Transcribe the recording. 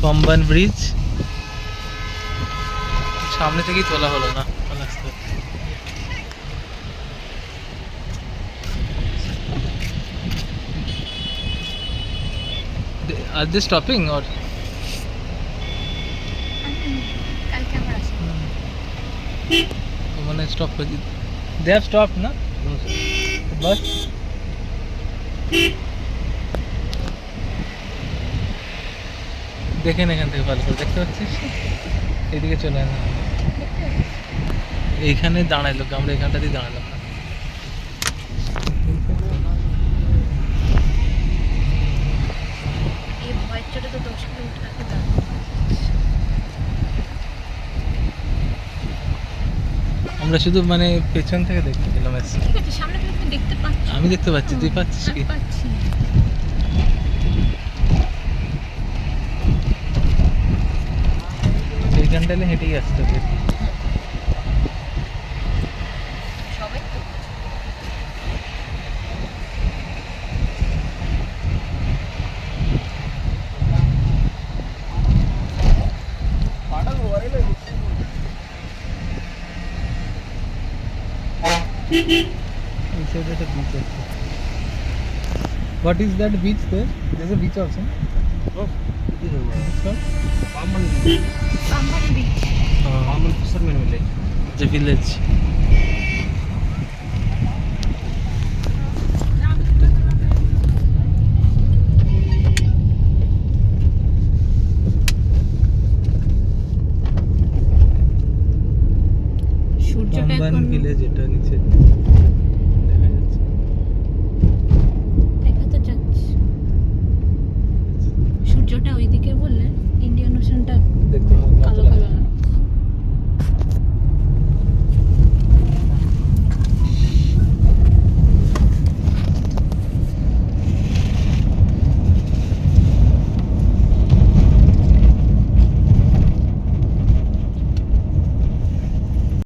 Pamban bridge সামনে থেকেই তোলা হলো না Are they stopping or? কালকে আমরা আসি মানে স্টপ করে দিই they have stopped না বাস দেখেন এখান থেকে ভালো করে দেখতে পাচ্ছিস এদিকে চলে না এইখানে দাঁড়াইলো আমরা এখানটাতেই দাঁড়ালাম এই ভয়ের চোটে তো 10 কিলোমিটার আগে দাঁড়ানো আমরা শুধু মানে পেছন থেকে দেখতে পেলাম ঠিক আছে সামনে থেকে তুমি দেখতে পাচ্ছ আমি দেখতে পাচ্ছি তুই পাচ্ছিস কি পাচ্ছি এইখানটালে হেঁটেই আসতে হবে সবাই তো এই সাইডে একটা বিচ আছে What is that beach there? There's a beach also. Oh, this is It's called? Pamban Pamban beach Pamban Fisherman Village. The village. সূর্যটা পাম্বান এখন ভিলেজ এটা নিচে দেখা যাচ্ছে দেখা তো যাচ্ছে সূর্যটা ওইদিকে বললে ইন্ডিয়ান ওশানটা দেখতে কালো কালো